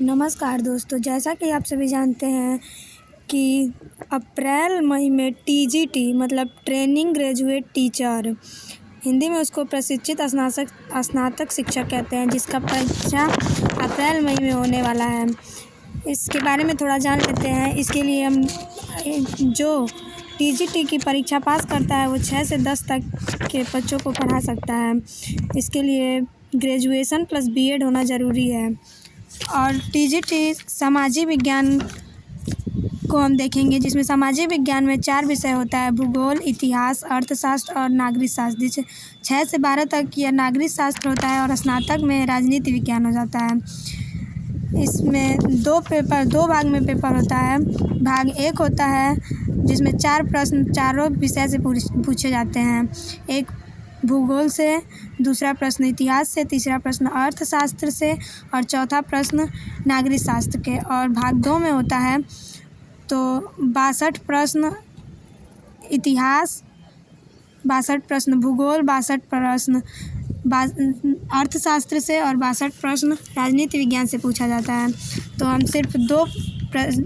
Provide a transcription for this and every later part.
नमस्कार दोस्तों, जैसा कि आप सभी जानते हैं कि अप्रैल मई में टीजीटी मतलब ट्रेनिंग ग्रेजुएट टीचर, हिंदी में उसको प्रशिक्षित स्नातक शिक्षक कहते हैं, जिसका परीक्षा अप्रैल मई में होने वाला है। इसके बारे में थोड़ा जान लेते हैं। इसके लिए हम जो टीजीटी की परीक्षा पास करता है वो 6 से 10 तक के बच्चों को पढ़ा सकता है। इसके लिए ग्रेजुएशन प्लस बीएड होना ज़रूरी है। और टीजीटी सामाजिक विज्ञान को हम देखेंगे, जिसमें सामाजिक विज्ञान में 4 विषय होता है: भूगोल, इतिहास, अर्थशास्त्र और नागरिक शास्त्र। जिसे 6 से 12 तक यह नागरिक शास्त्र होता है और स्नातक में राजनीति विज्ञान हो जाता है। इसमें 2 भाग में पेपर होता है। भाग 1 होता है जिसमें 4 प्रश्न चारों विषय से पूछे जाते हैं। एक भूगोल से, दूसरा प्रश्न इतिहास से, तीसरा प्रश्न अर्थशास्त्र से और चौथा प्रश्न नागरिक शास्त्र के। और भाग 2 में होता है तो 62 प्रश्न इतिहास, 62 प्रश्न भूगोल, 62 प्रश्न अर्थशास्त्र से और 62 प्रश्न राजनीति विज्ञान से पूछा जाता है। तो हम सिर्फ 2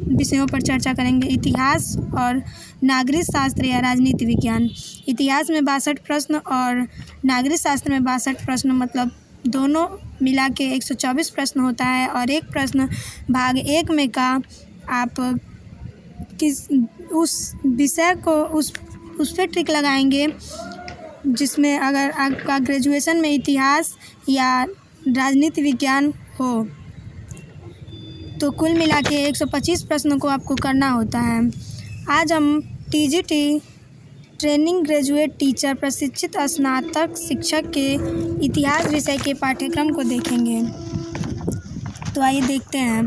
विषयों पर चर्चा करेंगे: इतिहास और नागरिक शास्त्र या राजनीति विज्ञान। इतिहास में 62 प्रश्न और नागरिक शास्त्र में 62 प्रश्न, मतलब दोनों मिला के 124 प्रश्न होता है। और एक प्रश्न भाग 1 में का आप किस उस विषय को उस पर ट्रिक लगाएंगे जिसमें अगर आपका ग्रेजुएशन में इतिहास या राजनीति विज्ञान हो, तो कुल मिला के 125 प्रश्नों को आपको करना होता है। आज हम टीजीटी ट्रेनिंग ग्रेजुएट टीचर प्रशिक्षित स्नातक शिक्षक के इतिहास विषय के पाठ्यक्रम को देखेंगे। तो आइए देखते हैं।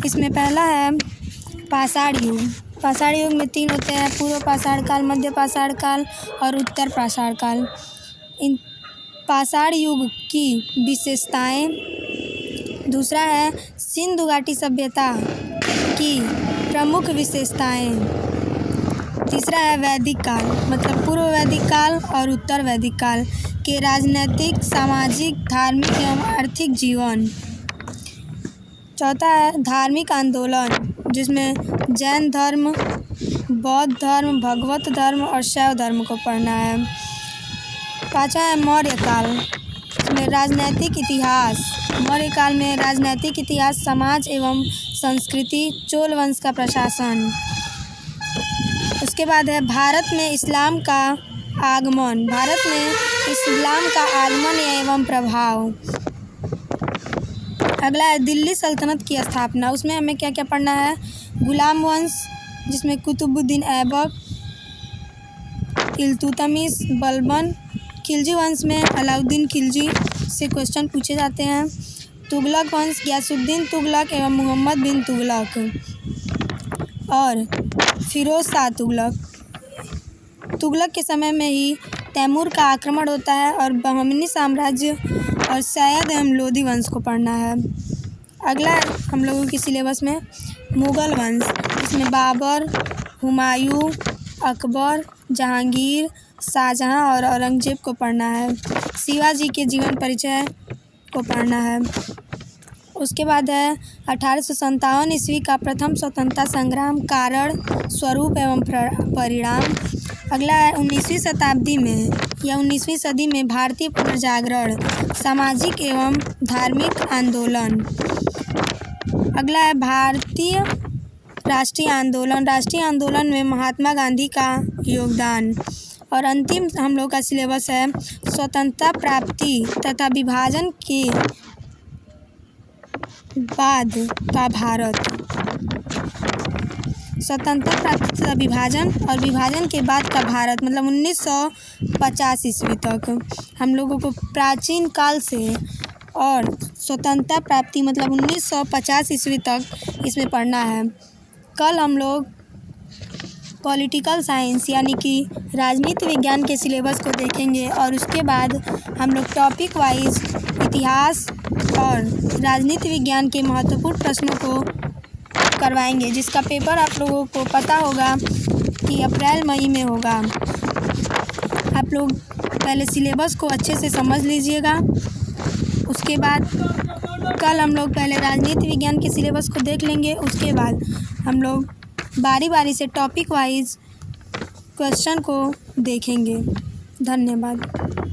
इसमें पहला है पाषाण युग। पाषाण युग में 3 होते हैं: पूर्व पाषाण काल, मध्य पाषाण काल और उत्तर पाषाण काल। इन पाषाण युग की विशेषताएं। दूसरा है सिंधु घाटी सभ्यता की प्रमुख विशेषताएं। तीसरा है वैदिक काल, मतलब पूर्व वैदिक काल और उत्तर वैदिक काल के राजनैतिक, सामाजिक, धार्मिक एवं आर्थिक जीवन। चौथा है धार्मिक आंदोलन, जिसमें जैन धर्म, बौद्ध धर्म, भगवत धर्म और शैव धर्म को पढ़ना है। पाँचवा है मौर्य काल, इसमें राजनैतिक इतिहास। मौर्य काल में राजनैतिक इतिहास, समाज एवं संस्कृति, चोल वंश का प्रशासन। उसके बाद है भारत में इस्लाम का आगमन। भारत में इस्लाम का आगमन एवं प्रभाव। अगला है दिल्ली सल्तनत की स्थापना। उसमें हमें क्या क्या पढ़ना है: गुलाम वंश, जिसमें कुतुबुद्दीन ऐबक, इल्तुतमिश, बलबन। खिलजी वंश में अलाउद्दीन खिलजी से क्वेश्चन पूछे जाते हैं। तुगलक वंश, गयासुद्दीन तुगलक एवं मोहम्मद बिन तुगलक। और फिरोज शाह तुगलक। तुगलक के समय में ही तैमूर का आक्रमण होता है और बहमनी साम्राज्य और सैयद एवं लोदी वंश को पढ़ना है। अगला हम लोगों की सिलेबस में मुग़ल वंश, इसमें बाबर, हुमायूं, अकबर, जहांगीर, शाहजहां और औरंगजेब को पढ़ना है। शिवाजी के जीवन परिचय को पढ़ना है। उसके बाद है 1857 ईस्वी का प्रथम स्वतंत्रता संग्राम, कारण, स्वरूप एवं परिणाम। अगला है 19वीं शताब्दी में या 19वीं सदी में भारतीय पुनर्जागरण, सामाजिक एवं धार्मिक आंदोलन। अगला है भारतीय राष्ट्रीय आंदोलन। राष्ट्रीय आंदोलन में महात्मा गांधी का योगदान। और अंतिम हम लोग का सिलेबस है स्वतंत्रता प्राप्ति तथा विभाजन के बाद का भारत। स्वतंत्रता प्राप्ति तथा विभाजन और विभाजन के बाद का भारत, मतलब 1950 ईस्वी तक हम लोगों को प्राचीन काल से और स्वतंत्रता प्राप्ति मतलब 1950 ईस्वी तक इसमें पढ़ना है। कल हम लोग पॉलिटिकल साइंस यानी कि राजनीति विज्ञान के सिलेबस को देखेंगे और उसके बाद हम लोग टॉपिक वाइज इतिहास और राजनीति विज्ञान के महत्वपूर्ण प्रश्नों को करवाएंगे, जिसका पेपर आप लोगों को पता होगा कि अप्रैल मई में होगा। आप लोग पहले सिलेबस को अच्छे से समझ लीजिएगा, उसके बाद कल हम लोग पहले राजनीति विज्ञान के सिलेबस को देख लेंगे, उसके बाद हम लोग बारी बारी से टॉपिक वाइज क्वेश्चन को देखेंगे। धन्यवाद।